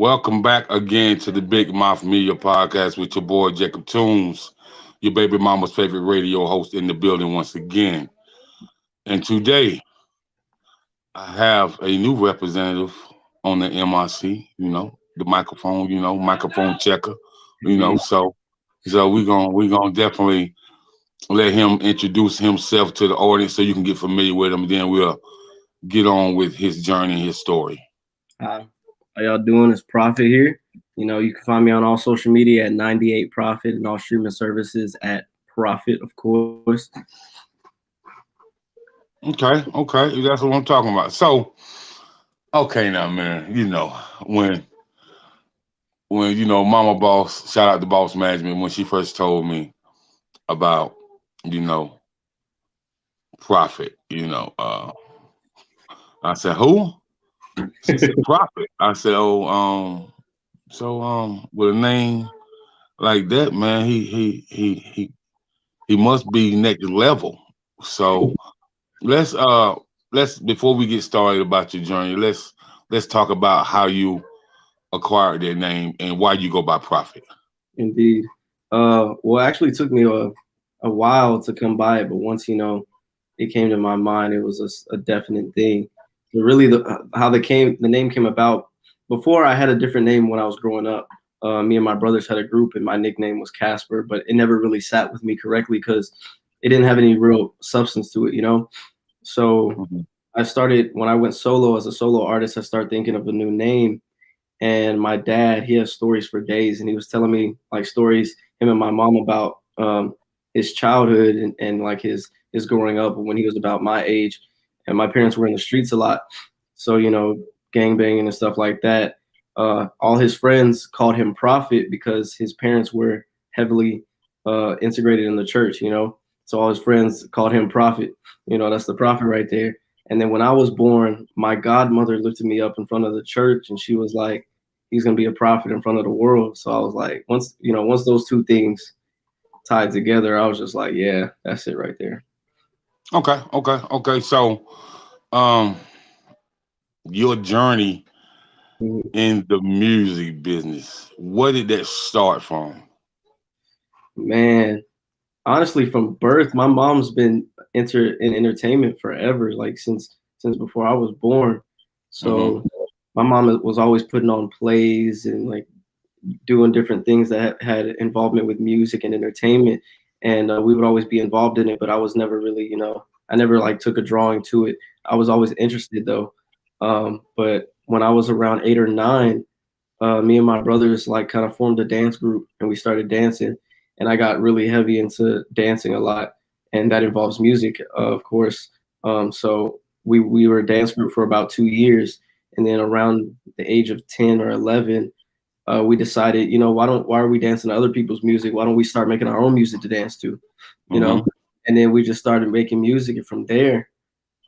Welcome back again to the Big Mouth Media Podcast with your boy Jacob Toombs, your baby mama's favorite radio host in the building once again. And today I have a new representative on the MRC, the microphone, microphone checker, you know. So we gonna definitely let him introduce himself to the audience so you can get familiar with him. Then we'll get on with his journey, his story. Hi, how y'all doing? It's Prophet here. You can find me on all social media at 98 Prophet and all streaming services at Prophet, of course. Okay, that's what I'm talking about. So, okay, now, man, when Mama Boss, shout out to Boss Management, when she first told me about, you know, Prophet, I said, who? She said, Prophet. I said, oh, with a name like that, man, he must be next level. So let's before we get started about your journey, let's talk about how you acquired that name and why you go by Prophet. Indeed. Well, it actually took me a while to come by it, but once it came to my mind, it was a definite thing. But really, the name came about. Before, I had a different name when I was growing up. Me and my brothers had a group, and my nickname was Casper, but it never really sat with me correctly because it didn't have any real substance to it, So I started, when I went solo as a solo artist, I started thinking of a new name. And my dad, he has stories for days, and he was telling me like stories, him and my mom, about his childhood and like his growing up when he was about my age. And my parents were in the streets a lot. So, gang banging and stuff like that. All his friends called him Prophet because his parents were heavily integrated in the church, So all his friends called him Prophet. That's the prophet right there. And then when I was born, my godmother lifted me up in front of the church, and she was like, he's going to be a prophet in front of the world. So I was like, once those two things tied together, I was just like, yeah, that's it right there. Okay. So, um, your journey in the music business, where did that start from? Man, honestly, from birth, my mom's been in entertainment forever, like since before I was born. So my mom was always putting on plays and like doing different things that had involvement with music and entertainment, and we would always be involved in it. But I was never really, I never like took a drawing to it. I was always interested though. But when I was around 8 or 9, me and my brothers like kind of formed a dance group, and we started dancing. And I got really heavy into dancing a lot, and that involves music, of course. So we were a dance group for about 2 years, and then around the age of 10 or 11, we decided, why are we dancing to other people's music? Why don't we start making our own music to dance to, And then we just started making music, and from there,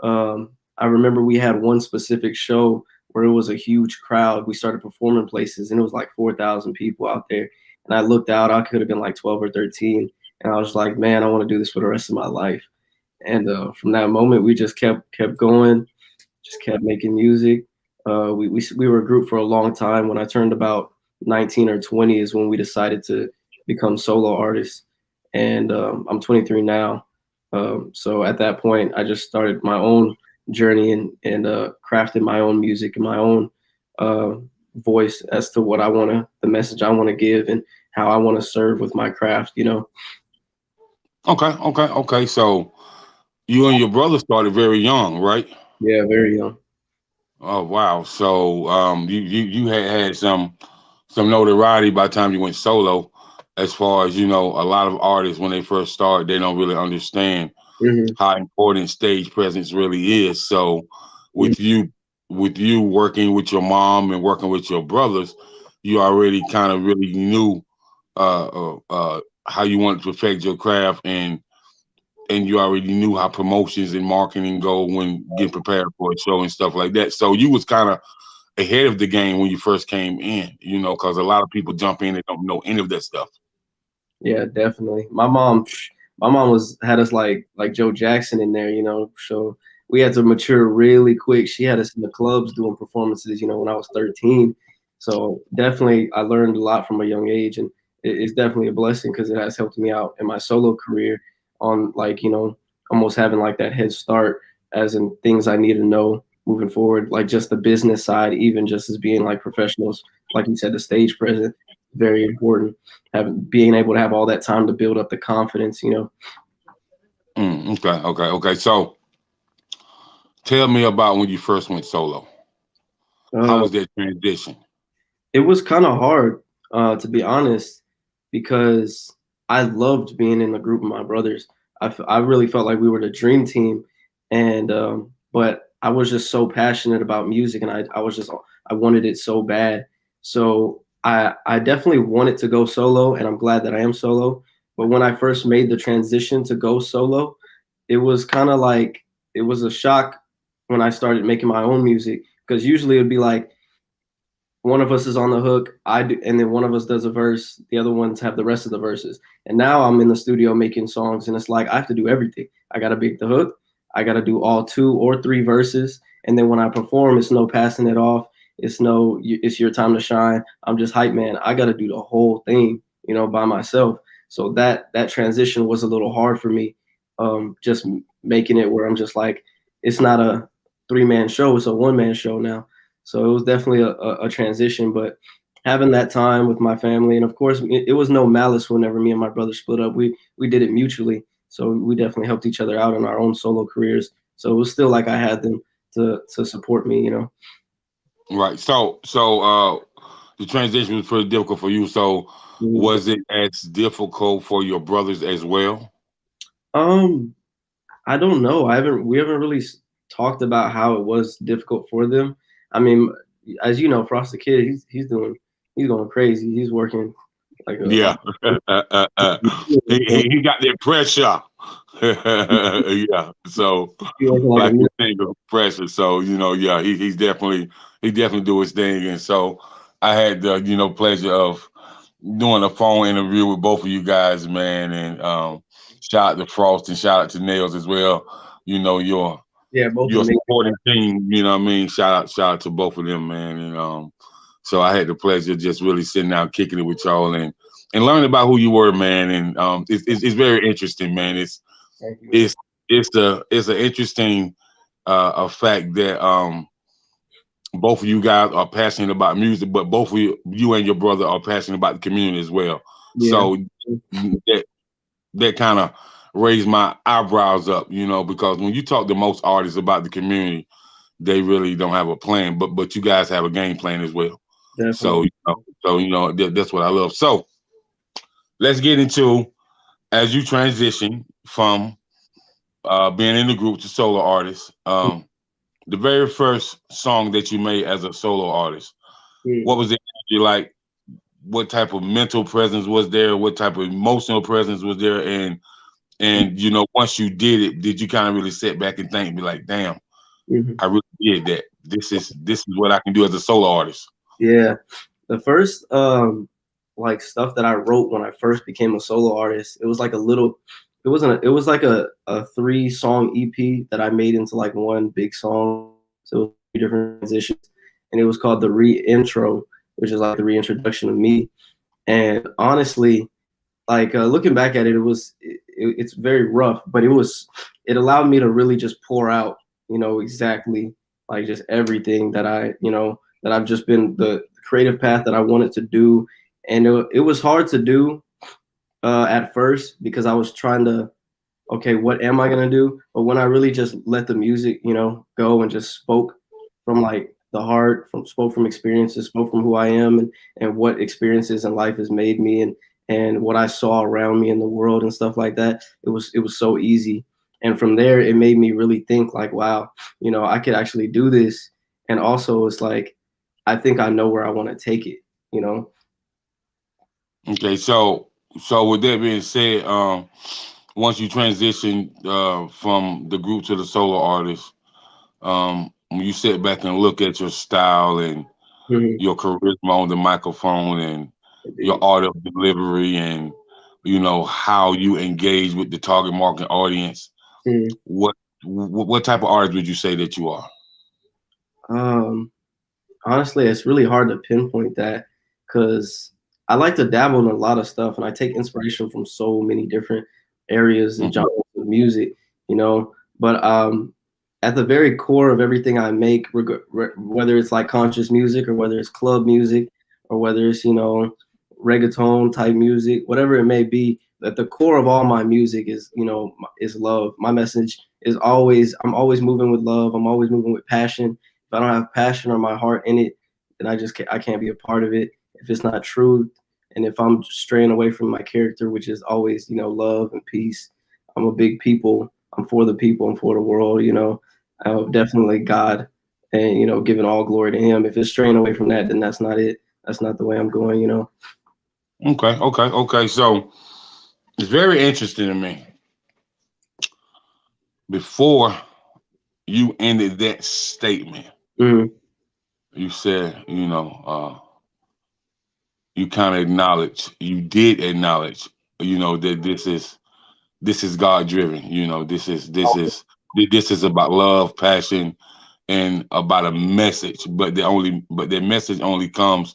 I remember we had one specific show where it was a huge crowd. We started performing places, and it was like 4,000 people out there. And I looked out, I could have been like 12 or 13. And I was like, man, I want to do this for the rest of my life. And from that moment, we just kept going, just kept making music. We were a group for a long time. When I turned about 19 or 20 is when we decided to become solo artists. And I'm 23 now. So at that point, I just started my own journey and crafted my own music and my own voice as to what the message I want to give and how I want to serve with my craft, Okay. So you and your brother started very young, right? Yeah, very young. Oh wow. So you had some notoriety by the time you went solo. As far as a lot of artists when they first start, they don't really understand how important stage presence really is. So with you working with your mom and working with your brothers, you already kind of really knew how you wanted to affect your craft, and you already knew how promotions and marketing go when getting prepared for a show and stuff like that. So you was kind of ahead of the game when you first came in, because a lot of people jump in and don't know any of that stuff. Yeah, definitely. My mom had us like Joe Jackson in there, so we had to mature really quick. She had us in the clubs doing performances, when I was 13. So definitely, I learned a lot from a young age, and it's definitely a blessing because it has helped me out in my solo career on like almost having like that head start as in things I need to know moving forward, like just the business side, even just as being like professionals, like you said, the stage present, very important. Having being able to have all that time to build up the confidence. Okay. So tell me about when you first went solo. How Uh, was that transition? it was kind of hard, to be honest, because I loved being in a group of my brothers. I really felt like we were the dream team, and but I was just so passionate about music, and I wanted it so bad. So I definitely wanted to go solo, and I'm glad that I am solo. But when I first made the transition to go solo, it was kind of like it was a shock when I started making my own music because usually it'd be like one of us is on the hook, I do, and then one of us does a verse, the other ones have the rest of the verses. And now I'm in the studio making songs, and it's like I have to do everything. I gotta make the hook, I gotta do all 2 or 3 verses, and then when I perform, it's no passing it off. It's no, it's your time to shine. I'm just hype man. I gotta do the whole thing, by myself. So that transition was a little hard for me. Just making it where I'm just like, it's not a 3-man show, it's a 1-man show now. So it was definitely a transition, but having that time with my family, and of course, it was no malice whenever me and my brother split up. We did it mutually, so we definitely helped each other out in our own solo careers. So it was still like I had them to support me. Right. The transition was pretty difficult for you. So Mhm. was it as difficult for your brothers as well? Um, I don't know. We haven't really talked about how it was difficult for them. I mean, as you know, Frost the Kid, he's going crazy. He's working like Yeah. He got that pressure. Yeah. So he working like a like you think of pressure. So, yeah, he definitely do his thing. And so I had the, pleasure of doing a phone interview with both of you guys, man. And shout out to Frost and shout out to Nails as well. Your yeah, both your amazing. supporting team, you know what I mean? Shout out to both of them, man. And so I had the pleasure of just really sitting down, kicking it with y'all and learning about who you were, man. And it's very interesting, man. Thank you, man. It's it's an interesting a fact that both of you guys are passionate about music, but both of you and your brother are passionate about the community as well. Yeah. So that that kind of raised my eyebrows up, because when you talk to most artists about the community, they really don't have a plan, but you guys have a game plan as well. So Definitely. that's what I love. So let's get into as you transition from being in the group to solo artist. The very first song that you made as a solo artist, what Mhm. was it you like? What type of mental presence was there? What type of emotional presence was there? And once you did it, did you kind of really sit back and think, be like, damn, Mhm. I really did that. This is what I can do as a solo artist. Yeah. The first like stuff that I wrote when I first became a solo artist, it was like a little it wasn't a, it was like a 3-song EP that I made into like one big song. So it was 3 different transitions. And it was called the re-intro, which is like the reintroduction of me. And honestly, like looking back at it, it's very rough, but it allowed me to really just pour out, exactly like just everything that I've just been the creative path that I wanted to do, and it was hard to do at first because I was trying to, okay, what am I gonna do? But when I really just let the music, go and just spoke from like the heart, from spoke from experiences, spoke from who I am and what experiences in life has made me and what I saw around me in the world and stuff like that. It was so easy. And from there it made me really think like, wow, I could actually do this. And also it's like I think I know where I want to take it. Okay, so with that being said, once you transition from the group to the solo artist, when you sit back and look at your style and Mhm. your charisma on the microphone and your Indeed. art of delivery and how you engage with the target market audience, Mhm. what type of artist would you say that you are? Um, Honestly, it's really hard to pinpoint that because I like to dabble in a lot of stuff and I take inspiration from so many different areas and Mhm. genres of music, you know. But at the very core of everything I make, whether it's like conscious music or whether it's club music or whether it's, you know, reggaeton type music, whatever it may be, at the core of all my music is, you know, is love. My message is always, I'm always moving with love. I'm always moving with passion. If I don't have passion or my heart in it, then I can't be a part of it. If it's not truth, and if I'm straying away from my character, which is always, you know, love and peace. I'm a big people. I'm for the people. I'm for the world. You know, definitely God, and you know, giving all glory to Him. If it's straying away from that, then that's not it. That's not the way I'm going. You know. Okay, okay, okay. So it's very interesting to me. Before you ended that statement, Mm-hmm. you said, you kind of acknowledge, you did acknowledge, that this is God driven. This is about love, passion, and about a message. But the message only comes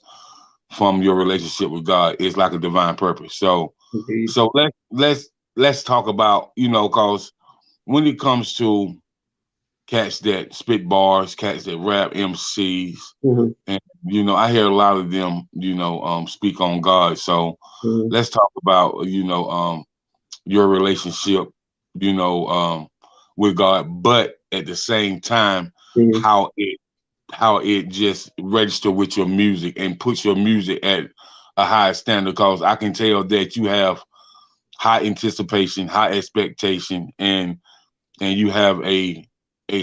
from your relationship with God. It's like a divine purpose. So Indeed. so let's talk about, cause when it comes to cats that spit bars, cats that rap, MCs, Mm-hmm. and I hear a lot of them, speak on God. So Mm-hmm. let's talk about, your relationship, you know, um, with God, but at the same time, Mm-hmm. how it just register with your music and puts your music at a high standard. Because I can tell that you have high anticipation, high expectation, and you have a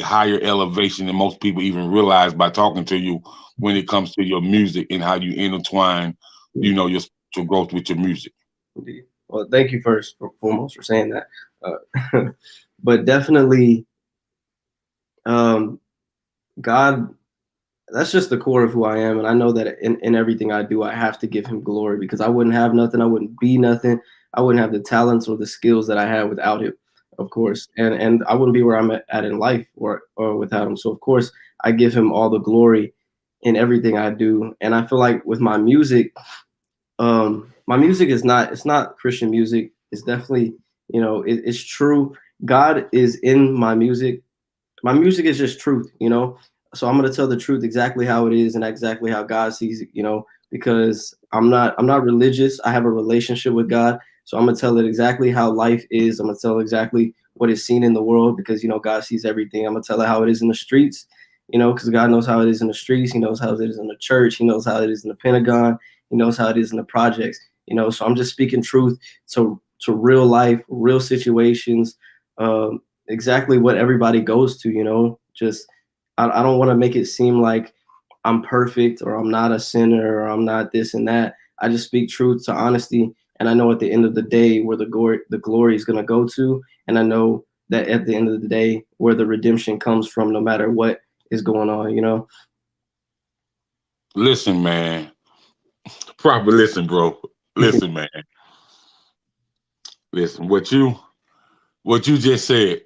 higher elevation than most people even realize by talking to you when it comes to your music and how you intertwine, your spiritual growth with your music. Indeed. Well, thank you first for foremost for saying that. But definitely, um, God, that's just the core of who I am. And I know that in everything I do, I have to give him glory because I wouldn't have nothing. I wouldn't be nothing. I wouldn't have the talents or the skills that I have without him, of course. And I wouldn't be where I'm at in life or without him. So, of course, I give him all the glory in everything I do. And I feel like with my music is not, it's not Christian music. It's definitely, you know, it's true. God is in my music. My music is just truth, you know. So I'm gonna tell the truth exactly how it is and exactly how God sees it, you know, because I'm not religious. I have a relationship with God. So I'm gonna tell it exactly how life is. I'm gonna tell exactly what is seen in the world because you know God sees everything. I'm gonna tell it how it is in the streets, you know, because God knows how it is in the streets. He knows how it is in the church. He knows how it is in the Pentagon. He knows how it is in the projects, you know. So I'm just speaking truth to real life, real situations. Exactly what everybody goes to, you know. Just I don't want to make it seem like I'm perfect or I'm not a sinner or I'm not this and that. I just speak truth to honesty, and I know at the end of the day where the glory is gonna go to, and I know that at the end of the day where the redemption comes from, no matter what is going on, you know. Listen, man. Proper listen, bro. Listen, man. Listen. What you just said.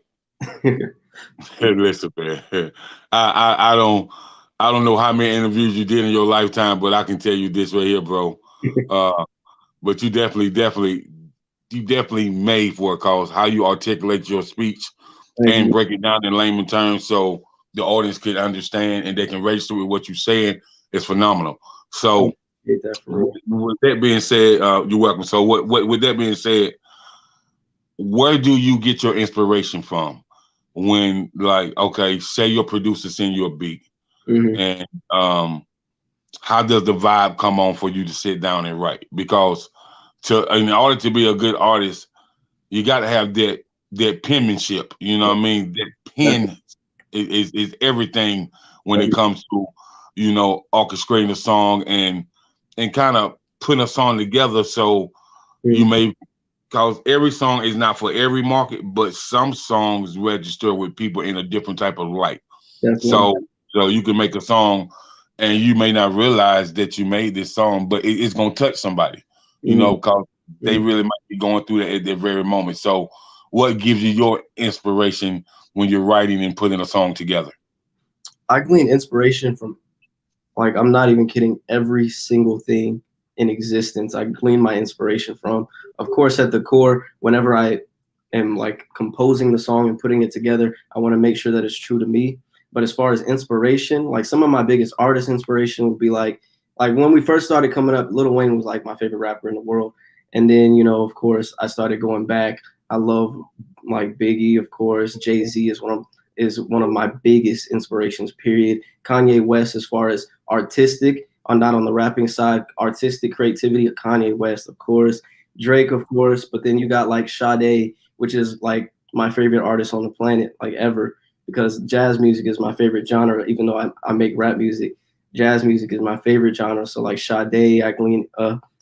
Listen, man. I don't know how many interviews you did in your lifetime, but I can tell you this right here, bro. Uh, but you definitely made for it, cause how you articulate your speech Thank and you. break it down in layman terms so the audience can understand and they can register with what you're saying is phenomenal. I So appreciate that for real. with that being said, you're welcome. So what with that being said, where do you get your inspiration from when, like, okay, say your producer send you a beat, Hmm. and how does the vibe come on for you to sit down and write? Because in order to be a good artist, you got to have that penmanship. You know what I mean? That pen is everything when it comes to orchestrating a song and kind of putting a song together. So you Mm, may, because every song is not for every market, but some songs register with people in a different type of light. definitely. So you can make a song and you may not realize that you made this song, but it's gonna touch somebody, Mm, because they mm. really might be going through that at their very moment. So what gives you your inspiration when you're writing and putting a song together? I glean inspiration from like I'm not even kidding, every single thing in existence I glean my inspiration from. Of course, at the core, whenever I am like composing the song and putting it together, I want to make sure that it's true to me. But as far as inspiration, like some of my biggest artist inspiration would be like when we first started coming up, Lil Wayne was like my favorite rapper in the world. And then, of course, I started going back. I love like Biggie, of course. Jay-Z is one of my biggest inspirations, period. Kanye West, as far as artistic, on not on the rapping side, artistic creativity, Kanye West, of course. Drake, of course, but then you got like Sade, which is like my favorite artist on the planet, like ever, because jazz music is my favorite genre, even though I make rap music. Jazz music is my favorite genre. So like Sade, I glean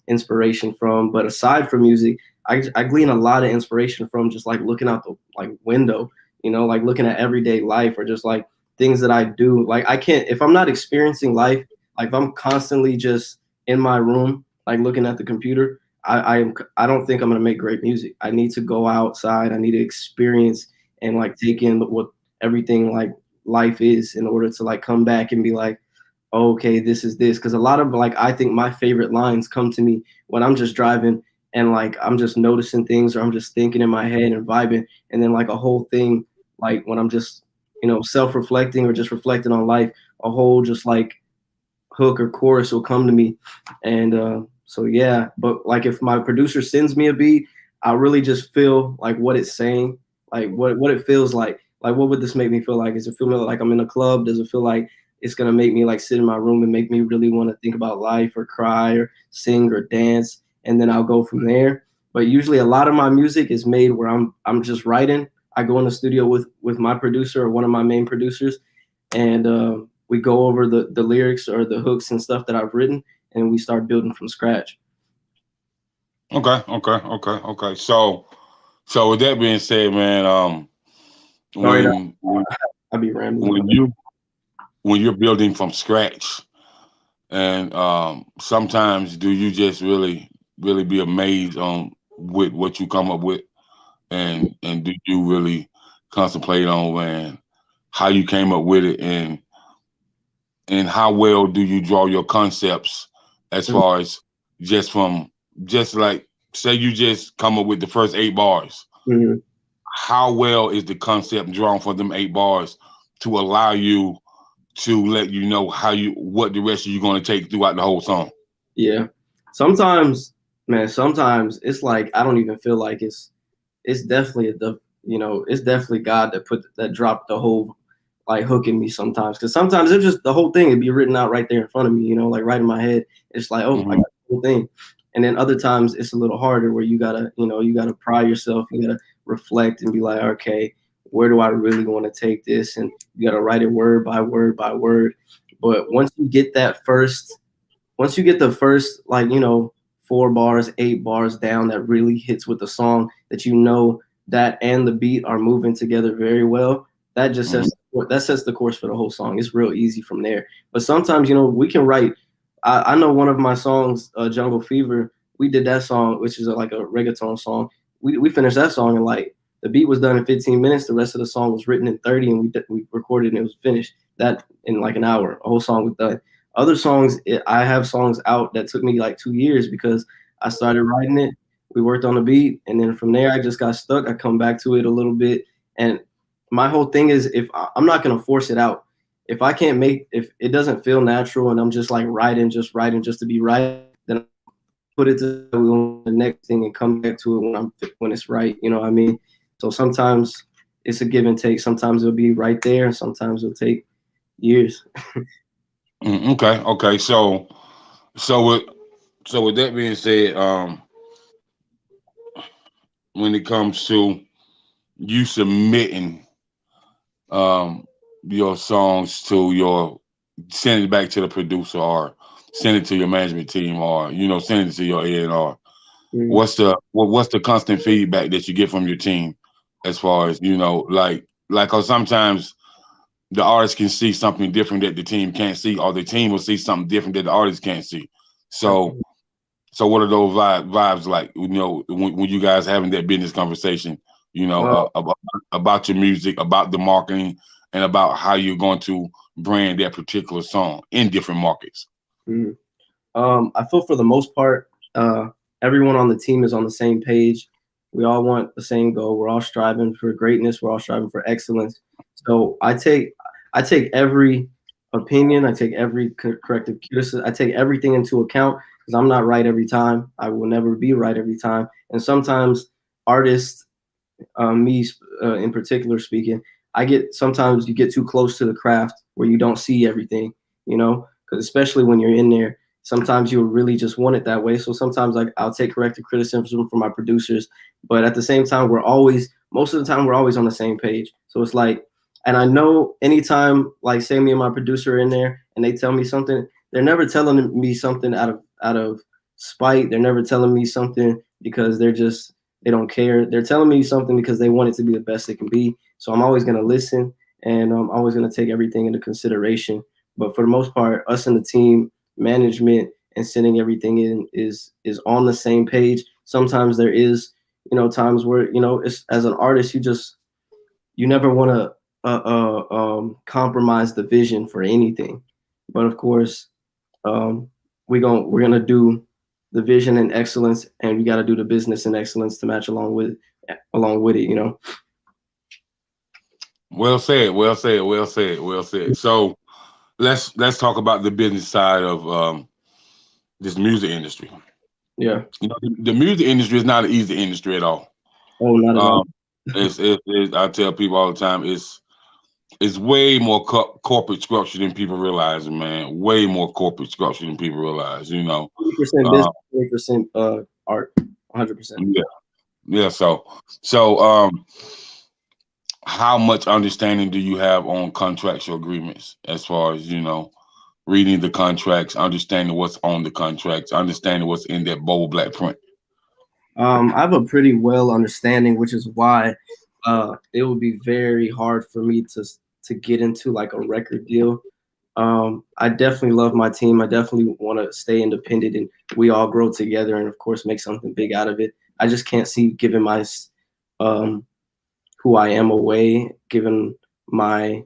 inspiration from. But aside from music, I glean a lot of inspiration from just like looking out the like window, like looking at everyday life or just like things that I do. Like I can't, if I'm not experiencing life, like if I'm constantly just in my room, like looking at the computer, I don't think I'm gonna make great music. I need to go outside. I need to experience and like take in what everything like life is in order to like come back and be like, oh, okay, this is this. Because a lot of like I think my favorite lines come to me when I'm just driving and like I'm just noticing things or I'm just thinking in my head and vibing, and then like a whole thing like when I'm just self-reflecting or just reflecting on life, a whole just like hook or chorus will come to me. And so yeah, but like if my producer sends me a beat, I really just feel like what it's saying, like what it feels like what would this make me feel like? Does it feel like I'm in a club? Does it feel like it's gonna make me like sit in my room and make me really want to think about life or cry or sing or dance? And then I'll go from there. But usually a lot of my music is made where I'm just writing. I go in the studio with my producer or one of my main producers, and we go over the lyrics or the hooks and stuff that I've written, and we start building from scratch. Okay. So with that being said, man, Sorry, when I'll be rambling. when you when you're building from scratch, and sometimes do you just really be amazed on with what you come up with, and do you really contemplate on, man, how you came up with it, and how well do you draw your concepts as far as just from just like say you just come up with the first 8 bars. Mm-hmm. How well is the concept drawn for them 8 bars to allow you to let you know how you what direction you're going to take throughout the whole song? Yeah. Sometimes, man, sometimes it's like I don't even feel like it's definitely it's definitely God that dropped the whole like hook in me sometimes. Because sometimes it's just the whole thing would be written out right there in front of me, like right in my head. It's like, oh, I Mm-hmm. got the whole thing. And then other times it's a little harder where you gotta pry yourself, you gotta reflect and be like, okay, where do I really want to take this? And you gotta write it word by word by word. But once you get the first like 4 bars 8 bars down that really hits with the song, that and the beat are moving together very well, that just Mm-hmm. sets the course for the whole song. It's real easy from there. But sometimes we can write. I know one of my songs, Jungle Fever, we did that song, which is like a reggaeton song. We finished that song and like the beat was done in 15 minutes. The rest of the song was written in 30, and we recorded and it was finished that in like an hour. A whole song was done. Other songs, I have songs out that took me like 2 years because I started writing it. We worked on the beat, and then from there, I just got stuck. I come back to it a little bit, and my whole thing is I'm not gonna force it out. If it doesn't feel natural, and I'm just like writing just to be right, then I put it to the next thing and come back to it when it's right. You know what I mean? So sometimes it's a give and take. Sometimes it'll be right there, and sometimes it'll take years. Okay. So with with that being said, when it comes to you submitting um your songs to your send it back to the producer or send it to your management team or send it to your A&R, Mm. what's the constant feedback that you get from your team as far as like 'cause sometimes the artist can see something different that the team can't see, or the team will see something different that the artist can't see. So what are those vibes like? When you guys having that business conversation, Well, about your music, about the marketing, and about how you're going to brand that particular song in different markets? Mhm. I feel for the most part, everyone on the team is on the same page. We all want the same goal. We're all striving for greatness. We're all striving for excellence. So I take every opinion. I take every corrective criticism. I take everything into account because I'm not right every time. I will never be right every time. And sometimes artists, me in particular speaking, I get sometimes you get too close to the craft where you don't see everything, because especially when you're in there, sometimes you'll really just want it that way. So sometimes like I'll take corrective criticism from my producers, but at the same time, most of the time we're always on the same page. So it's like, and I know anytime like say me and my producer are in there and they tell me something, they're never telling me something out of spite. They're never telling me something because they don't care. They're telling me something because they want it to be the best it can be. So I'm always going to listen, and I'm always going to take everything into consideration. But for the most part, us and the team, management, and sending everything in is on the same page. Sometimes there is, times where it's, as an artist, you never want to compromise the vision for anything. But of course, um, we're gonna do the vision and excellence, and we got to do the business and excellence to match along with it. Well said. Well said. Well said. Well said. So let's talk about the business side of this music industry. Yeah. The music industry is not an easy industry at all. Oh, not at all. Um, I tell people all the time, it's way more corporate structure than people realize, man. Way more corporate structure than people realize. 80% Uh, business, 20% art, 100%. yeah, yeah. So, how much understanding do you have on contractual agreements as far as reading the contracts, understanding what's on the contracts, understanding what's in that bold black print? I have a pretty well understanding, which is why it would be very hard for me to get into like a record deal. I definitely love my team. I definitely want to stay independent, and we all grow together, and of course make something big out of it. I just can't see giving um, who I am away, giving my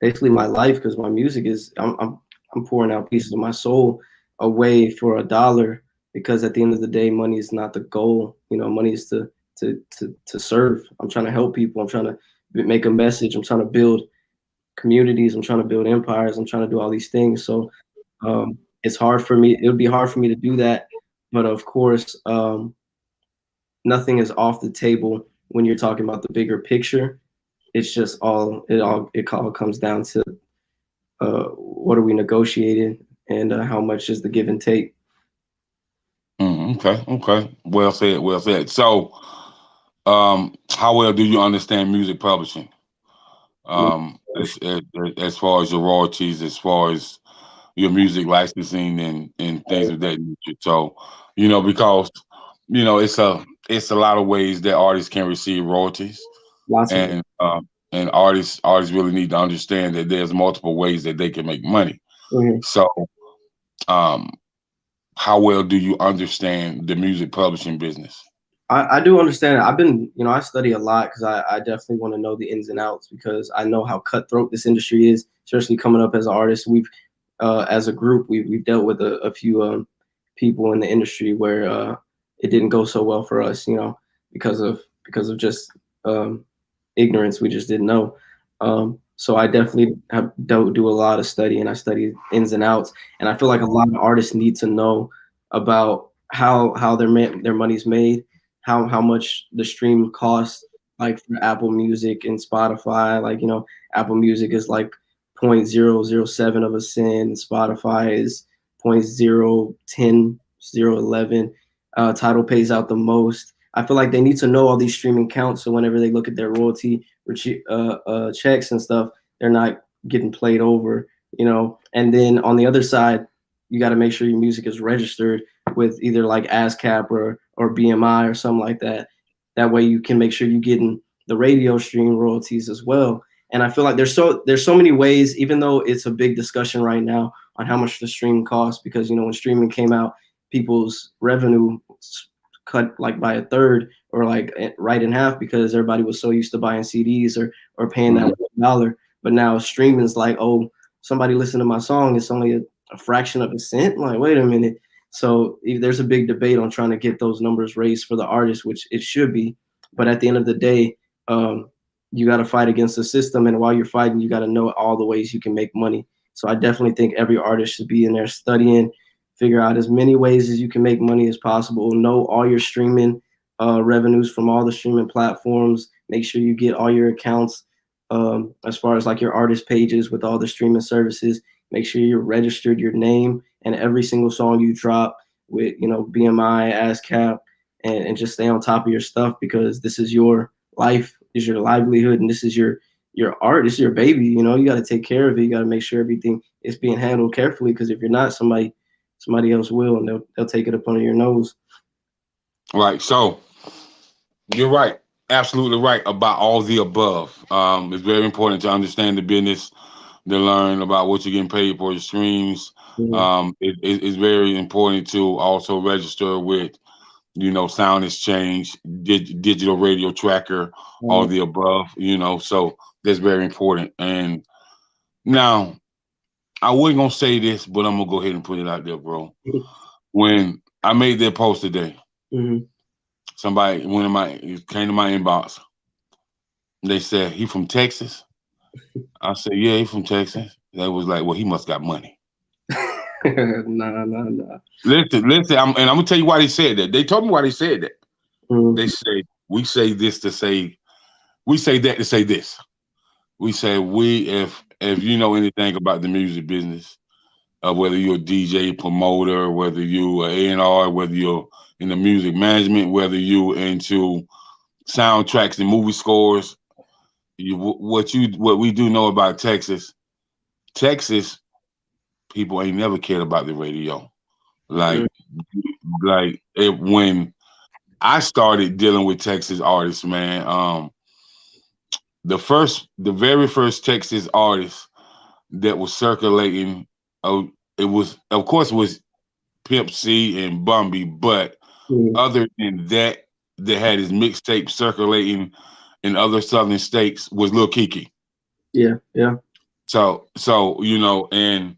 basically my life, because my music is I'm pouring out pieces of my soul away for a dollar, because at the end of the day, money is not the goal. Money is to serve. I'm trying to help people. I'm trying to make a message. I'm trying to build communities. I'm trying to build empires. I'm trying to do all these things. So it's hard for me. It would be hard for me to do that. But of course, nothing is off the table when you're talking about the bigger picture. It's just it all comes down to what are we negotiating, and how much is the give and take. Okay, okay. Well said, well said. So, how well do you understand music publishing? As far as your royalties, as far as your music licensing and things of that nature. So, because it's a lot of ways that artists can receive royalties, Lots of it. and artists really need to understand that there's multiple ways that they can make money. Mhm. So, um, how well do you understand the music publishing business? I do understand. I've been, I study a lot because I definitely want to know the ins and outs, because I know how cutthroat this industry is, especially coming up as an artist. As a group, we've dealt with a few people in the industry where it didn't go so well for us, because of just um, ignorance. We just didn't know. So I definitely don't do a lot of study, and I study ins and outs. And I feel like a lot of artists need to know about how their money's made, how much the stream costs, like for Apple Music and Spotify. Like, Apple Music is like 0.007 of a cent, and Spotify is 0.010, 0.11. Title pays out the most. I feel like they need to know all these streaming counts, so whenever they look at their royalty checks and stuff, they're not getting played over. And then on the other side, you got to make sure your music is registered with either like ASCAP or BMI or something like that. That way you can make sure you're getting the radio stream royalties as well. And I feel like there's so many ways, even though it's a big discussion right now on how much the stream costs, because when streaming came out, people's revenue cut like by a third, or like right in half, because everybody was so used to buying CDs or paying that $1. But now streaming's like, oh, somebody listened to my song, it's only a fraction of a cent. I'm like, wait a minute. So there's a big debate on trying to get those numbers raised for the artists, which it should be. But at the end of the day, you got to fight against the system. And while you're fighting, you got to know all the ways you can make money. So I definitely think every artist should be in there studying, figure out as many ways as you can make money as possible. Know all your streaming revenues from all the streaming platforms. Make sure you get all your accounts as far as like your artist pages with all the streaming services. Make sure you're registered your name and every single song you drop with, BMI, ASCAP, and just stay on top of your stuff, because this is your life, is your livelihood, and this is your art, this is your baby. You got to take care of it. You got to make sure everything is being handled carefully, because if you're not, somebody else will, and they'll take it up under your nose. Right. So you're right. Absolutely right about all the above. It's very important to understand the business, to learn about what you're getting paid for, your streams. Mm-hmm. It's very important to also register with, Sound Exchange, digital radio tracker, all the above, so that's very important. And now, I wasn't going to say this, but I'm going to go ahead and put it out there, bro. When I made that post today, Mm-hmm. somebody, came to my inbox. They said, he from Texas? I said, yeah, he from Texas. They was like, well, he must got money. Nah. Listen, and I'm gonna tell you why they said that. They told me why they said that. Mm-hmm. They say we say this to say, we say that to say this. We say if you know anything about the music business, whether you're a DJ, promoter, whether you are A&R, whether you're in the music management, whether you into soundtracks and movie scores, what we do know about Texas people ain't never cared about the radio. Like when I started dealing with Texas artists, man. The very first Texas artist that was circulating, it was, of course, it was Pimp C and Bumby, but Mm-hmm. other than that, that had his mixtape circulating in other southern states was Lil Kiki. Yeah. So and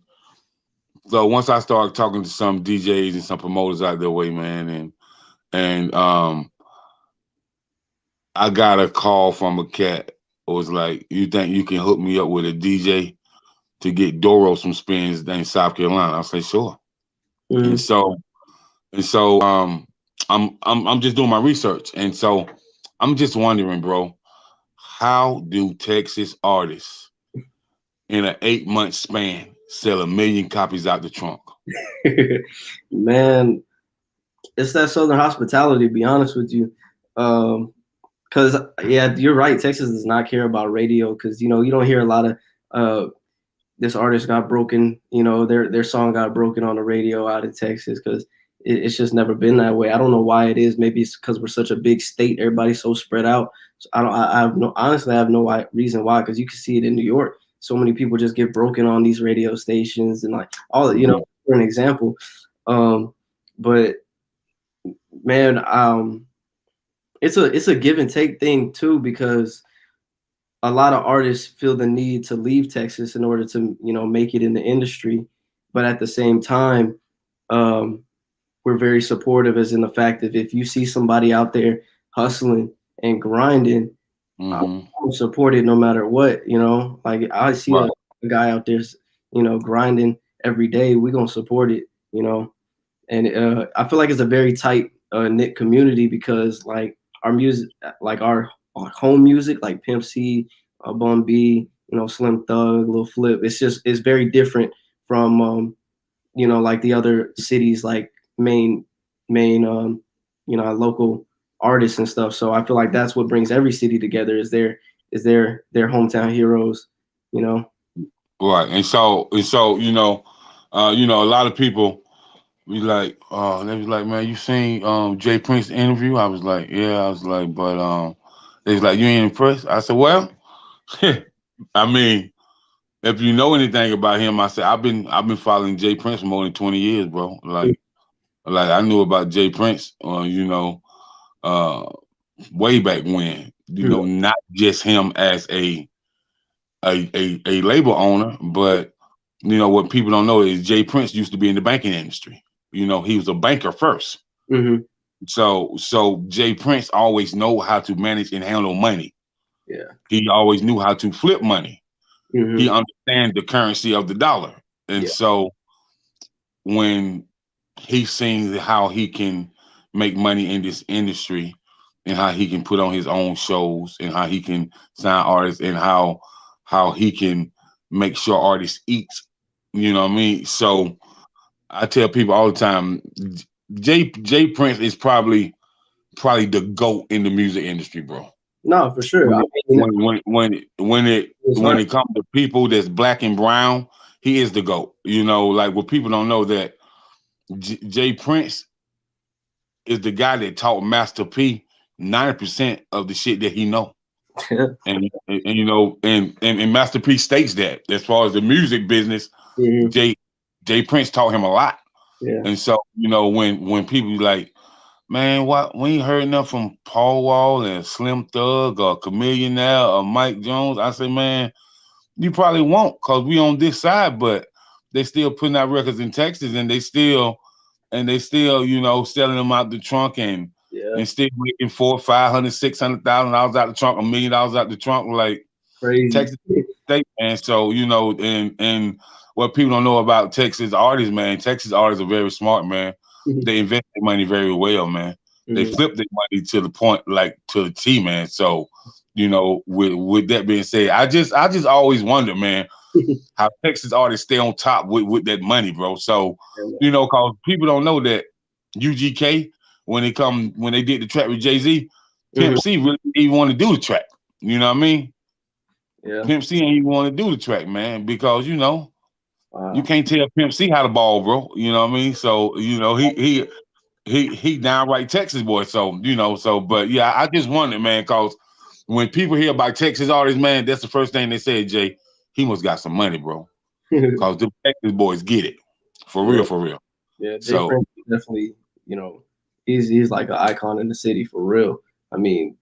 so once I started talking to some DJs and some promoters out their way, man, and I got a call from a cat. It was like, you think you can hook me up with a DJ to get Doro some spins in South Carolina? I say sure. Mm-hmm. And so I'm just doing my research, and so I'm just wondering, bro, how do Texas artists in an 8-month span sell 1 million copies out the trunk? Man, it's that Southern hospitality, to be honest with you. Because yeah, you're right. Texas does not care about radio, because you don't hear a lot of this artist got broken. Their song got broken on the radio out of Texas, because it's just never been that way. I don't know why it is. Maybe it's because we're such a big state. Everybody's so spread out. So I have no, honestly, I have no reason why, because you can see it in New York. So many people just get broken on these radio stations, and like all, for an example. But man, it's a give and take thing too, because a lot of artists feel the need to leave Texas in order to make it in the industry, but at the same time, we're very supportive, as in the fact that if you see somebody out there hustling and grinding, Mm-hmm. I'm supported no matter what. Like I see Right. a guy out there, grinding every day. We're gonna support it. And I feel like it's a very tight knit community, because like our music, like our home music, like Pimp C, Bun B, Slim Thug, Lil Flip, it's very different from like the other cities, like main local artists and stuff. So I feel like that's what brings every city together, is their hometown heroes. Right. And so a lot of people be like, they was like, man, you seen Jay Prince interview? I was like, yeah. I was like, but they was like, you ain't impressed? I said, well, I mean, if you know anything about him, I said, I've been following Jay Prince for more than 20 years, bro. Like I knew about Jay Prince, uh way back when, not just him as a a label owner, but what people don't know is Jay Prince used to be in the banking industry. He was a banker first. Mm-hmm. So Jay Prince always know how to manage and handle money. Yeah. He always knew how to flip money. He Mm-hmm. understands the currency of the dollar. And Yeah. so when he's seen how he can make money in this industry and how he can put on his own shows and how he can sign artists and how he can make sure artists eat, you know what I mean? So I tell people all the time, Jay Prince is probably the GOAT in the music industry, bro. No, for sure. When I it mean, it's when hard. it comes to people that's black and brown, he is the GOAT. Like what people don't know that Jay Prince is the guy that taught Master P 90% of the shit that he know. And Master P states that as far as the music business, Mm-hmm. Jay Jay Prince taught him a lot. Yeah. And so, when people be like, man, what we ain't heard enough from Paul Wall and Slim Thug or Chameleon now or Mike Jones, I say, man, you probably won't because we on this side, but they still putting out records in Texas and they still, selling them out the trunk Yeah. and still making 400, 500, $600,000 out the trunk, $1 million out the trunk, like Crazy. Texas State, man. So, and what people don't know about Texas artists, man, Texas artists are very smart, man. They invest their money very well, man. They Mm-hmm. flip their money to the point, like to the T, man. So, with that being said, I just always wonder, man, how Texas artists stay on top with that money, bro. So, cause people don't know that UGK, when they did the track with Jay-Z, Mm-hmm. Pimp C really didn't even want to do the track. You know what I mean? Yeah. Pimp C ain't even want to do the track, man, because you Wow. can't tell Pimp C how to ball, bro. You know what I mean? So, he downright Texas boy. So, but yeah, I just wonder, man, cause when people hear about Texas artists, man, that's the first thing they say, Jay, he must got some money, bro. Cause the Texas boys get it. For real, Yeah. for real. Yeah. Jay So Prince is definitely, you know, he's like an icon in the city for real. I mean,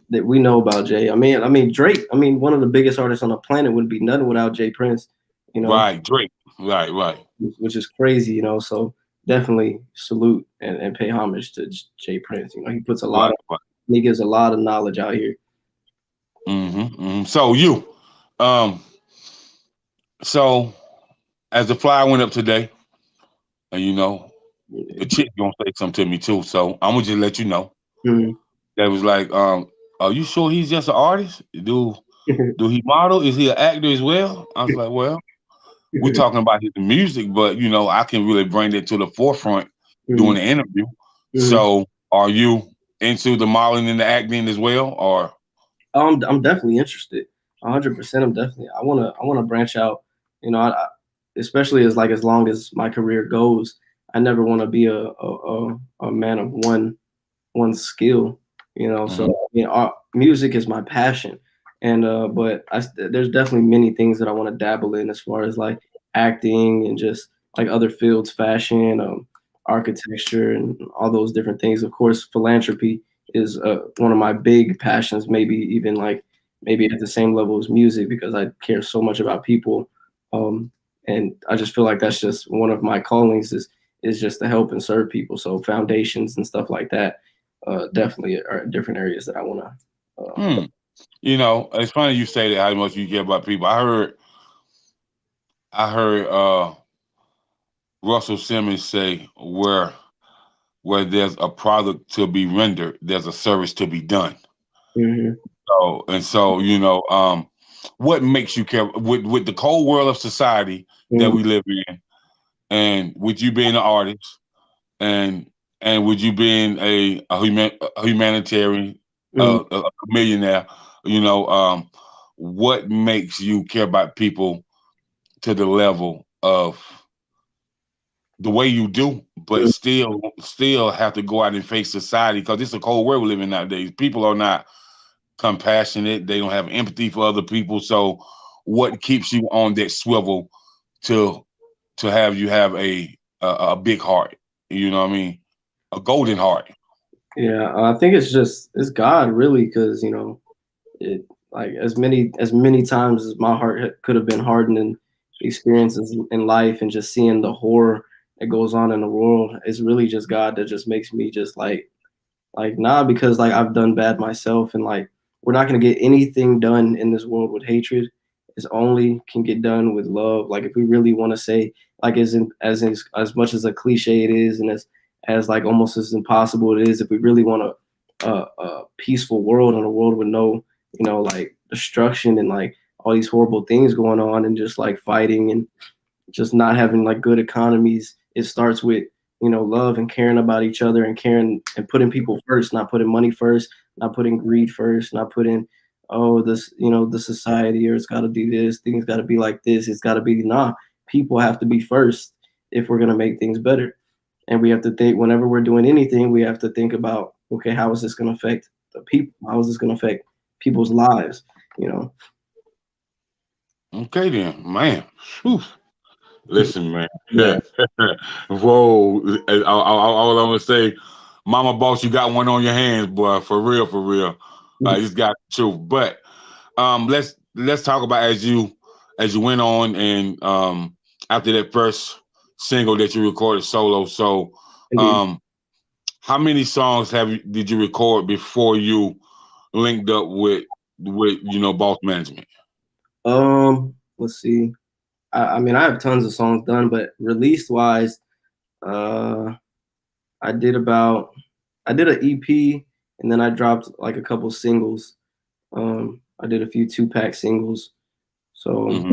that we know about Jay. I mean Drake. I mean, one of the biggest artists on the planet would be nothing without Jay Prince. You know, right, Drake. Right, right. which is crazy. You know, so definitely salute and pay homage to Jay Prince. You know, he puts a lot Right, of right. he gives a lot of knowledge out here. So um, so as the flyer went up today, and the chick gonna say something to me too. So I'm gonna just let you know. Mhm. That was like, are you sure he's just an artist? Do he model? Is he an actor as well? I was like, well, we're talking about his music, but I can really bring that to the forefront during Mhm. the interview. Mhm. So, are you into the modeling and the acting as well, or I'm definitely interested. 100%. I wanna branch out. You know, especially as long as my career goes, I never want to be a man of one skill. You know, Mhm. so music is my passion, and but there's definitely many things that I want to dabble in as far as like acting and just like other fields, fashion, architecture, and all those different things. Of course, philanthropy is one of my big passions. Maybe even like maybe at the same level as music because I care so much about people, um, and I just feel like that's just one of my callings is just to help and serve people. So foundations and stuff like that definitely are different areas that I want to. Hmm. It's funny you say that how much you care about people. I heard Russell Simmons say where there's a product to be rendered, there's a service to be done. Mhm. So what makes you care with the cold world of society that Mhm. we live in, and with you being an artist, and with you being a humanitarian, Mhm. a millionaire, what makes you care about people to the level of the way you do, but Mhm. still have to go out and face society because it's a cold world we live in nowadays. People are not compassionate. They don't have empathy for other people. So, what keeps you on that swivel to have you have a big heart? You know what I mean? A golden heart. Yeah, I think it's God really because it like as many times as my heart could have been hardened in experiences in life and just seeing the horror that goes on in the world, it's really just God that just makes me just like nah, because like I've done bad myself, and like we're not gonna get anything done in this world with hatred. It's only can get done with love. Like if we really want to say, like as much as a cliche it is, and as like almost as impossible it is, if we really want a peaceful world and a world with no, like destruction and like all these horrible things going on and just like fighting and just not having like good economies. It starts with love and caring about each other and caring and putting people first, not putting money first, not putting greed first, not putting this the society or it's got to do this, things got to be like this, it's got to be nah. People have to be first if we're gonna make things better, and we have to think whenever we're doing anything, we have to think about okay, how is this gonna affect the people? How is this gonna affect people's lives? You know. Okay then, man. Whew. Listen, man. Yeah. Whoa. All I'm gonna say, Mama Boss, you got one on your hands, boy. For real, for real. You just got the truth. But let's talk about as you went on and after that first single that you recorded solo. So Indeed. um how many songs did you record before you linked up with Boss Management? Let's see. I mean, I have tons of songs done, but released wise, uh, I did about I did an EP, and then I dropped like a couple singles. I did a few 2-pack singles. So Hmm.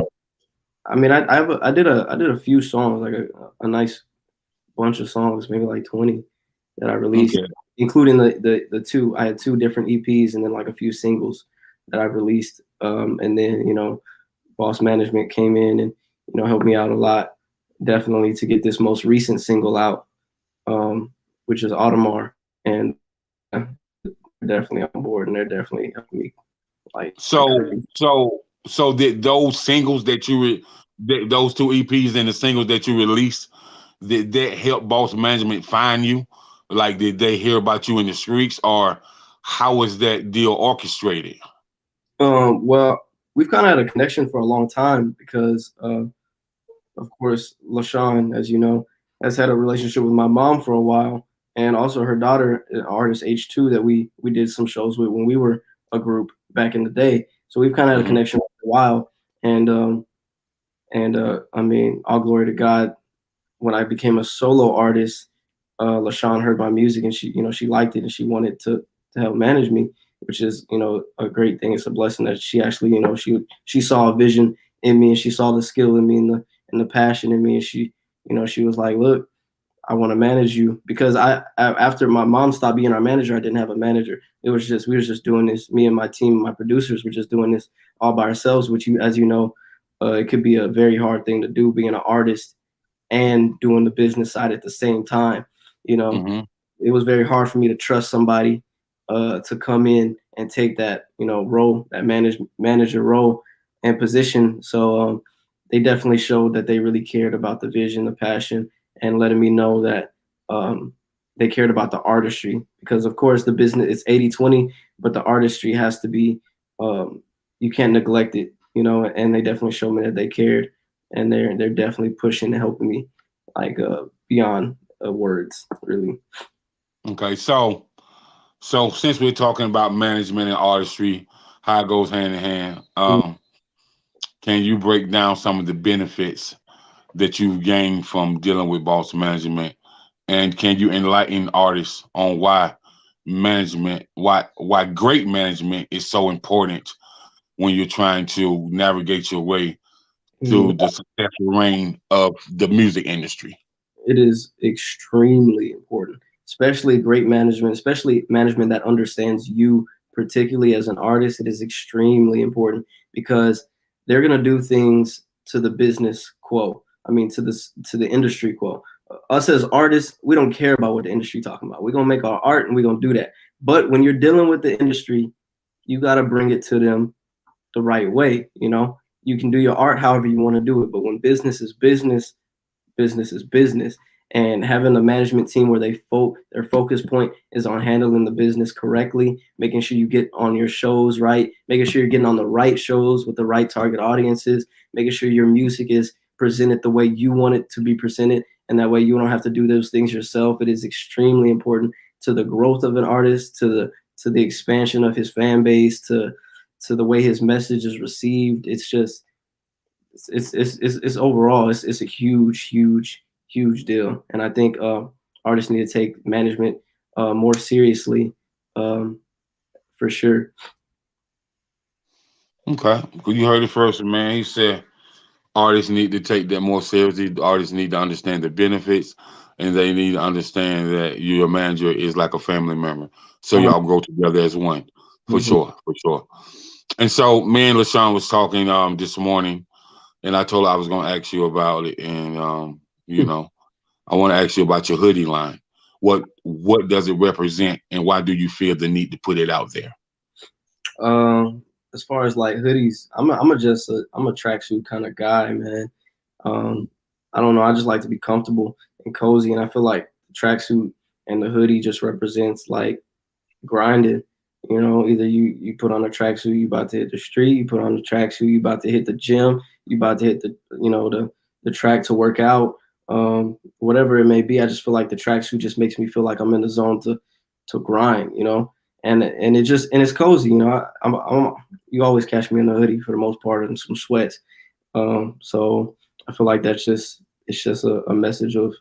I mean, I did a few songs, like a nice bunch of songs, maybe like 20 that I released, Okay. including the two. I had two different EPs and then like a few singles that I released. And then Boss Management came in and helped me out a lot, definitely to get this most recent single out, which is Audemars, and definitely on board, and they're definitely helping me like So crazy. so did those singles those two EPs and the singles that you released, did that help Boss Management find you? Like, did they hear about you in the streets, or how was that deal orchestrated? Well, we've kind of had a connection for a long time because, of course, LaShawn, as you know, has had a relationship with my mom for a while, and also her daughter, artist H2, that we did some shows with when we were a group back in the day. So we've kind of had a Hmm. connection for a while, and I mean, all glory to God. When I became a solo artist, LaShawn heard my music and she liked it and she wanted to help manage me, which is a great thing. It's a blessing that she actually she saw a vision in me and she saw the skill in me and the passion in me, and she was like, look, I want to manage you, because after my mom stopped being our manager, I didn't have a manager. It was just we were just doing this. Me and my team, my producers, were just doing this all by ourselves. Which as you know, it could be a very hard thing to do, being an artist and doing the business side at the same time. You know, Hmm. it was very hard for me to trust somebody to come in and take that role, that manager role and position. So they definitely showed that they really cared about the vision, the passion, and letting me know that um, they cared about the artistry, because of course the business it's 80-20, but the artistry has to be you can't neglect it, and they definitely showed me that they cared, and they're definitely pushing and helping me like beyond words, really. Okay, so since we're talking about management and artistry, how it goes hand in hand, can you break down some of the benefits that you've gained from dealing with Boss Management, and can you enlighten artists on why great management is so important when you're trying to navigate your way through Mhm. the successful reign of the music industry? It is extremely important, especially great management, especially management that understands you, particularly as an artist. It is extremely important because they're gonna do things to the business quo. I mean, to the industry quo. Us as artists, we don't care about what the industry talking about. We're gonna make our art and we're gonna do that. But when you're dealing with the industry, you gotta bring it to them the right way. You can do your art however you want to do it, but when business is business, business is business. and having a management team where their focus point is on handling the business correctly, making sure you get on your shows right, making sure you're getting on the right shows with the right target audiences, making sure your music is presented the way you want it to be presented, and that way you don't have to do those things yourself. It is extremely important to the growth of an artist, to the expansion of his fan base, to the way his message is received. It's just it's overall it's a huge deal, and I think artists need to take management more seriously, um, for sure. Okay, well, you heard it first, man. He said artists need to take that more seriously. Artists need to understand the benefits, and they need to understand that your manager is like a family member. So y'all grow together as one, for Mhm. sure, for sure. And so me and LaShawn was talking this morning, and I told her I was going to ask you about it, and you know, I want to ask you about your hoodie line. What does it represent, and why do you feel the need to put it out there? As far as like hoodies, I'm a tracksuit kind of guy, man. Um, I don't know. I just like to be comfortable and cozy, and I feel like the tracksuit and the hoodie just represents like grinding. You know, either you put on a tracksuit, you about to hit the street. You put on the tracksuit, you about to hit the gym. You about to hit the track to work out. Whatever it may be, I just feel like the tracksuit just makes me feel like I'm in the zone to grind. You know, and it just and it's cozy. You know, you always catch me in a hoodie for the most part and some sweats. So I feel like it's just a message of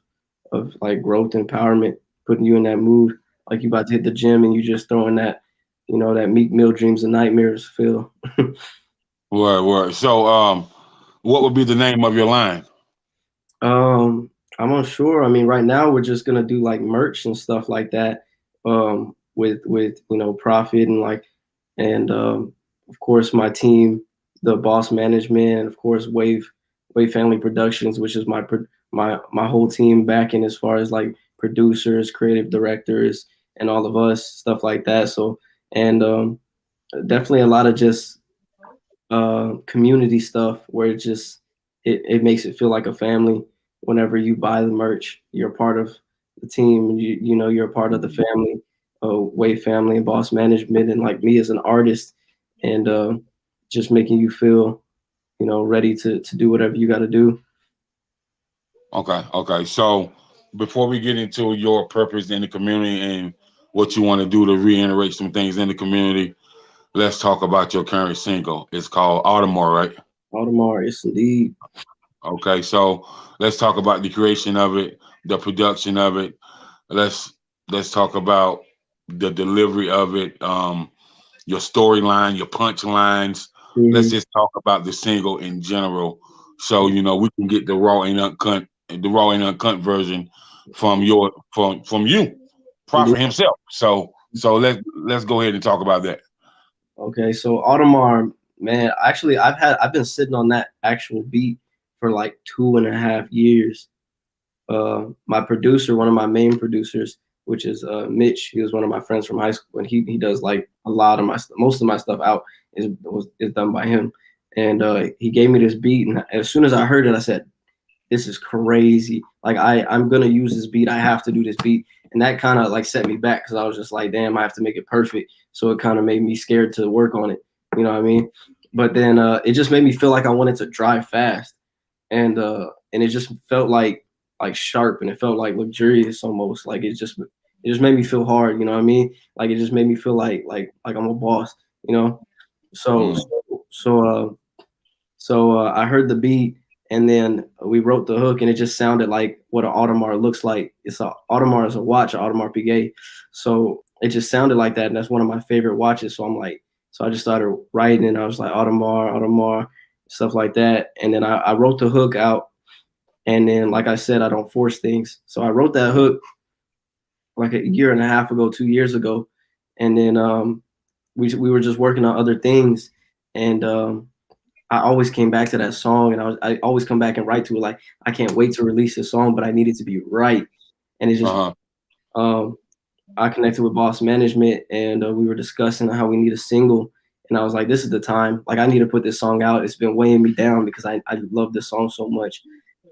like growth, empowerment, putting you in that mood, like you about to hit the gym and you just throwing that, that Meek Mill dreams and nightmares feel. Word. So what would be the name of your line? I'm unsure. I mean, right now we're just gonna do like merch and stuff like that, with profit and like, and of course my team, the Boss Management, and of course Wave Family Productions, which is my whole team backing as far as like producers, creative directors, and all of us stuff like that. So and definitely a lot of just community stuff where it makes it feel like a family. Whenever you buy the merch, you're part of the team, and you're a part of the family, Wave Family and Boss Management, and like me as an artist, and just making you feel ready to do whatever you got to do. Okay. So before we get into your purpose in the community and what you want to do to reiterate some things in the community, let's talk about your current single. It's called Audemars, right? Baltimore, yes indeed. Okay, so let's talk about the creation of it, the production of it. Let's let's talk about the delivery of it, your storyline, your punchlines. Let's Hmm. just talk about the single in general, so we can get the raw and uncut version from you, Prophet himself. So let's go ahead and talk about that. Okay, so Audemars, man, actually, I've been sitting on that actual beat for like 2.5 years. My producer, one of my main producers, which is Mitch, he was one of my friends from high school, and he does like a lot of most of my stuff out is done by him, and he gave me this beat, and as soon as I heard it, I said, this is crazy. Like I'm gonna use this beat. I have to do this beat, and that kind of like set me back because I was just like, damn, I have to make it perfect. So it kind of made me scared to work on it. You know what I mean? But then it just made me feel like I wanted to drive fast, and it just felt like sharp, and it felt like luxurious almost. Like it just made me feel hard. You know what I mean? Like it just made me feel like I'm a boss. You know? So Mm. so so I heard the beat, and then we wrote the hook, and it just sounded like what an Audemars looks like. Audemars is a watch, an Audemars Piguet. So it just sounded like that, and that's one of my favorite watches. So I just started writing, and I was like Audemars, stuff like that. And then I wrote the hook out, and then like I said, I don't force things. So I wrote that hook like a year and a half ago, 2 years ago, and then we were just working on other things, and I always came back to that song, and I always come back and write to it like I can't wait to release this song, but I need it to be right. And it's just Uh-huh. um, I connected with Boss Management, and we were discussing how we need a single, and I was like, this is the time. Like I need to put this song out. It's been weighing me down because I love this song so much,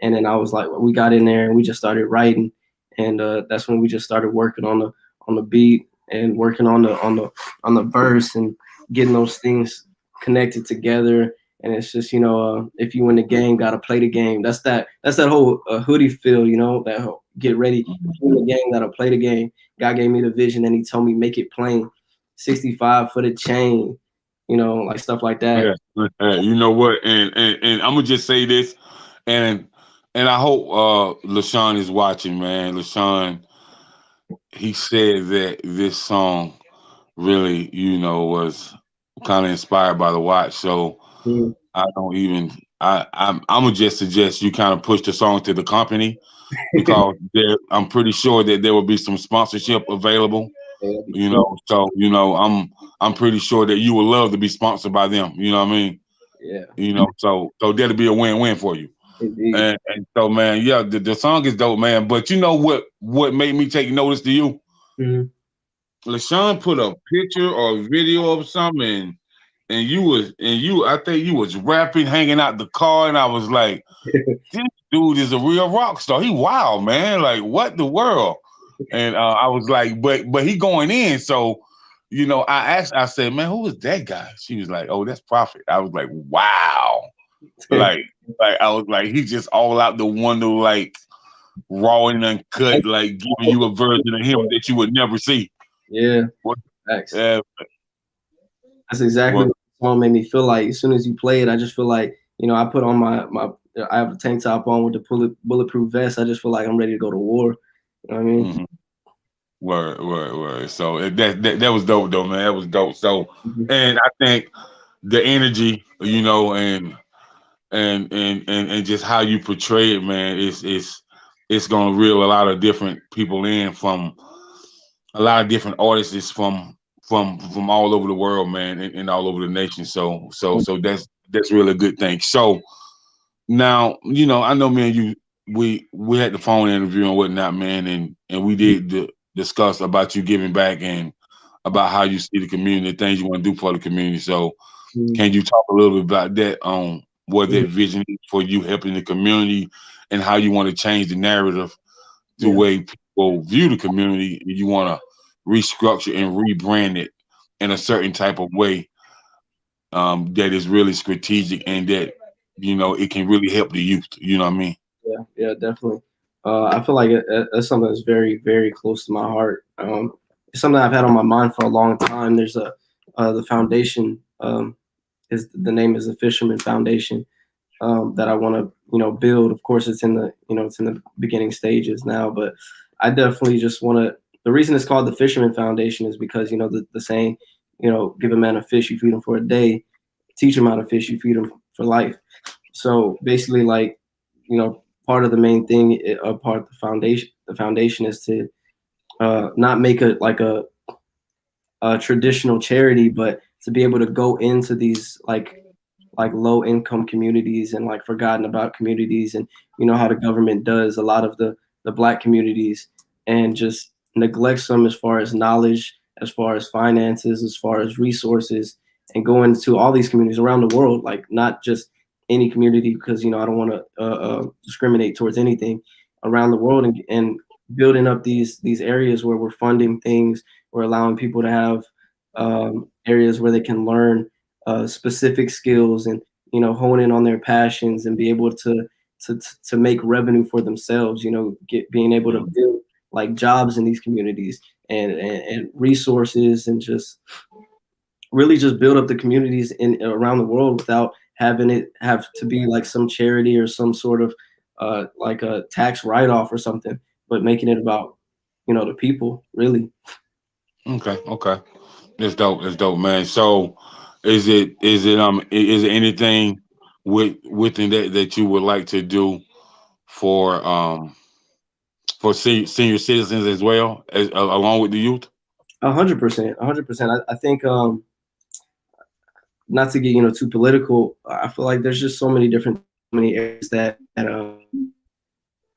And then I was like, we got in there and we just started writing, and that's when we just started working on the beat and working on the verse and getting those things connected together. And it's just, if you win the game, gotta play the game. That's that whole hoodie feel, that whole, get ready. If you win the game, gotta play the game. God gave me the vision and he told me make it plain. 65 for the chain, like stuff like that. Yeah. You know what? And I'm gonna just say this, and I hope LaShawn is watching, man. LaShawn, he said that this song really, was kind of inspired by the watch. So Mm. I don't even. I'm gonna just suggest you kind of push the song to the company because I'm pretty sure that there will be some sponsorship available. Yeah, that'd be cool. So I'm pretty sure that you would love to be sponsored by them. You know what I mean? Yeah, So that'll be a win-win for you. indeed. And so, man, yeah, the song is dope, man. But you know what made me take notice to you? Mhm. LaShawn put a picture or a video of something, and I think you was rapping, hanging out the car, and I was like, this dude is a real rock star. He wild, man. Like, what the world? And I was like, but he going in. So, I said, man, who is that guy? She was like, oh, that's Prophet. I was like, wow. Like, I was like, he's just all out the window, like raw and uncut, like giving you a version of him that you would never see. Yeah, What? facts. Uh, That's exactly what? what the song made me feel like. As soon as you play it, I just feel like, I put on my I have a tank top on with the bulletproof vest. I just feel like I'm ready to go to war. You know what I mean? Mhm. Word. So that was dope, though, man. That was dope. So, Mhm. and I think the energy, and just how you portray it, man, it's gonna reel a lot of different people in from a lot of different artists from all over the world, man, and all over the nation. So that's really a good thing. So now, I know, man, we had the phone interview and whatnot, man, and we did discuss about you giving back and about how you see the community, the things you want to do for the community. So Mhm. can you talk a little bit about that, what that vision is for you helping the community and how you want to change the narrative the Yeah. way people view the community, and you want to restructure and rebrand it in a certain type of way, that is really strategic and that it can really help the youth. You know what I mean? Yeah, definitely. I feel like that's something that's very, very close to my heart. It's something I've had on my mind for a long time. There's the foundation. Is the name is the Fisherman Foundation, that I want to build. Of course, it's in the beginning stages now, but I definitely just want to. The reason it's called the Fisherman Foundation is because the saying, give a man a fish, you feed him for a day. Teach him how to fish, you feed him for life. So basically, like, part of the main thing, part of the foundation. The foundation is to not make a traditional charity, but to be able to go into these like low income communities and like forgotten about communities, and how the government does a lot of the black communities, and just neglects them as far as knowledge, as far as finances, as far as resources, and go into all these communities around the world, like not just any community, because I don't want to discriminate towards anything around the world, and building up these areas where we're funding things, we're allowing people to have areas where they can learn specific skills, and hone in on their passions and be able to make revenue for themselves. Being able to Mhm. build like jobs in these communities, and resources, and just really just build up the communities in around the world without having it have to be like some charity or some sort of like a tax write-off or something, but making it about the people really. Okay. That's dope. That's dope, man. So, is it anything within that you would like to do for senior citizens as well as along with the youth? 100%, 100%. I think not to get too political. I feel like there's just so many different many areas that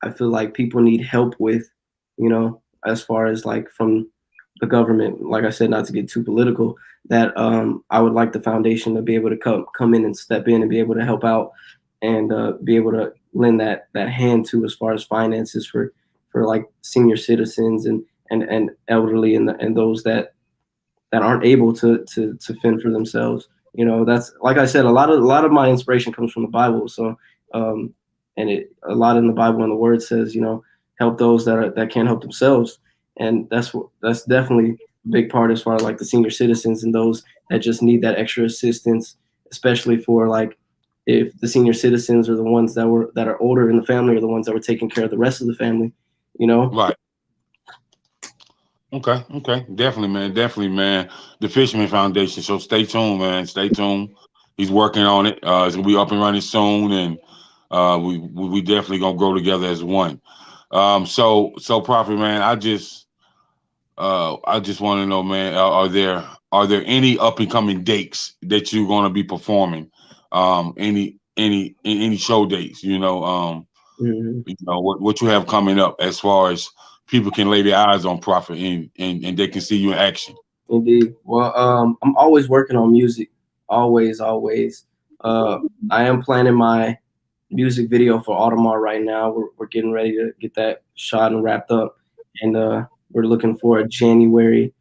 I feel like people need help with, as far as like from the government. Like I said, not to get too political, that I would like the foundation to be able to come in and step in and be able to help out, and be able to lend that hand to as far as finances for like senior citizens and elderly and those that aren't able to fend for themselves. That's like I said, a lot of my inspiration comes from the Bible. So um, and a lot in the Bible and the Word says, help those that can't help themselves, and that's definitely a big part as far as like the senior citizens and those that just need that extra assistance, especially for like if the senior citizens are the ones that are older in the family or the ones that were taking care of the rest of the family, you know. Right. Okay. Okay. Definitely, man. Definitely, man. The Fisherman Foundation. So stay tuned, man. Stay tuned. He's working on it. It's gonna be up and running soon, and we definitely gonna grow together as one. So Prophet, man. I just want to know, man. Are there any up and coming dates that you're gonna be performing? Any show dates? Mhm. What you have coming up as far as people can lay their eyes on Prophet and they can see you in action. Indeed. Well, I'm always working on music. Always, always. Uh, I am planning my music video for Audemars right now. We're getting ready to get that shot and wrapped up, and we're looking for a January,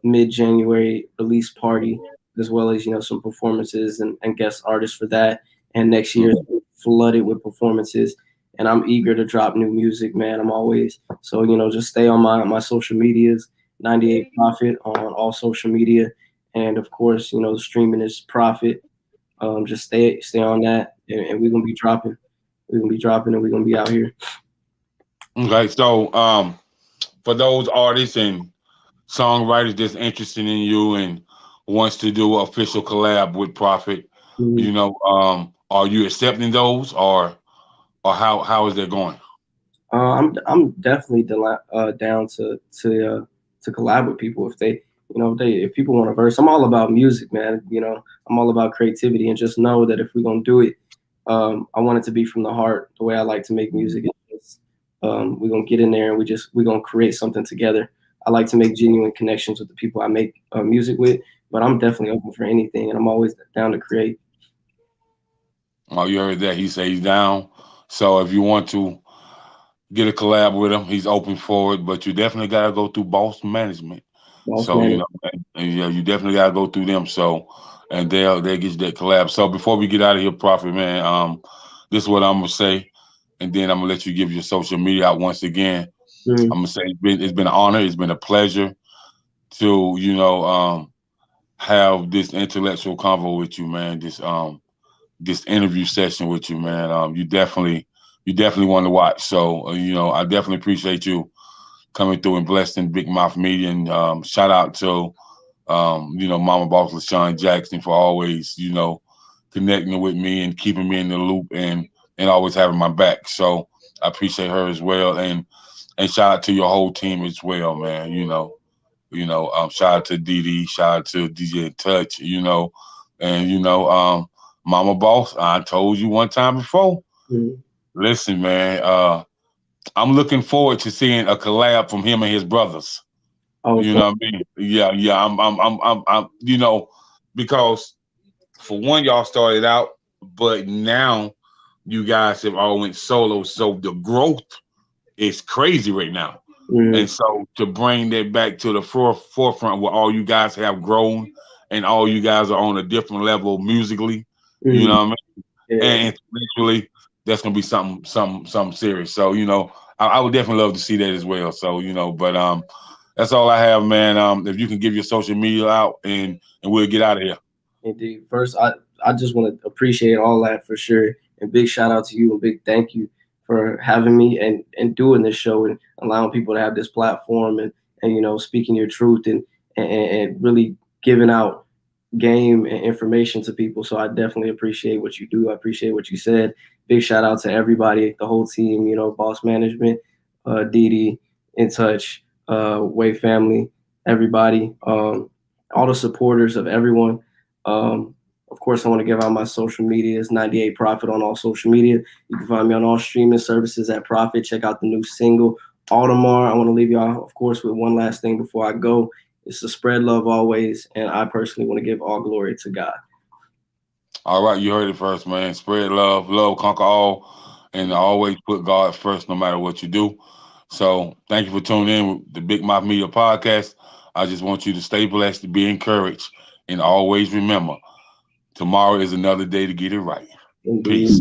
mid-January release party, as well as some performances and guest artists for that. And next year is flooded with performances. And I'm eager to drop new music, man. I'm always so just stay on my social medias. 98 Profit on all social media, and of course, the streaming is Profit. Just stay on that, and we're gonna be dropping. We're gonna be dropping, and we're gonna be out here. Okay, so for those artists and songwriters that's interested in you and wants to do an official collab with Prophet, Mhm. are you accepting those or how is that going? I'm definitely down to collab with people if they if people want to verse. I'm all about music, man. I'm all about creativity, and just know that if we're gonna do it, I want it to be from the heart. The way I like to make music is just, we're gonna get in there and we're gonna create something together. I like to make genuine connections with the people I make music with, but I'm definitely open for anything, and I'm always down to create. Oh, you heard that? He said he's down. So if you want to get a collab with him, he's open for it. But you definitely gotta go through boss management. Boss So man. and yeah, you definitely gotta go through them. So and they'll get you that collab. So before we get out of here, Prophet man, this is what I'm gonna say, and then I'm gonna let you give your social media out once again. Mm, I'm gonna say it's been an honor, it's been a pleasure to have this intellectual convo with you, man. This interview session with you, man. You definitely want to watch. So I definitely appreciate you coming through and blessing Big Mouth Media. And shout out to Mama Boss LaShawn Jackson for always connecting with me and keeping me in the loop and always having my back. So I appreciate her as well. And shout out to your whole team as well, man. Shout out to Dee, shout out to DJ Touch, and Mama Boss. I told you one time before. mm. Listen, man, I'm looking forward to seeing a collab from him and his brothers. Oh, it's You going. know what I mean? Yeah, yeah. I'm because for one, y'all started out, but now you guys have all went solo, so the growth is crazy right now. And Mm, so to bring that back to the forefront where all you guys have grown and all you guys are on a different level musically, you mm, know what I mean? yeah, And intellectually, that's gonna be something serious. So, I would definitely love to see that as well. So, but that's all I have, man. If you can give your social media out and we'll get out of here. indeed. First, I just want to appreciate all that for sure, and big shout out to you and big thank you for having me and doing this show and allowing people to have this platform and speaking your truth and really giving out game and information to people. So I definitely appreciate what you do. I appreciate what you said. Big shout out to everybody, the whole team, Boss Management, Didi, In Touch, Way Family, everybody, all the supporters of everyone. Of course, I want to give out my social media. It's 98 Profit on all social media. You can find me on all streaming services at Profit. Check out the new single, Audemars. I want to leave y'all, of course, with one last thing before I go. It's to spread love always, and I personally want to give all glory to God. All right, you heard it first, man. Spread love, love conquer all. and always put God first no matter what you do. So thank you for tuning in with the Big Mouth Media Podcast. I just want you to stay blessed, to be encouraged, and always remember tomorrow is another day to get it right. Indeed. Peace.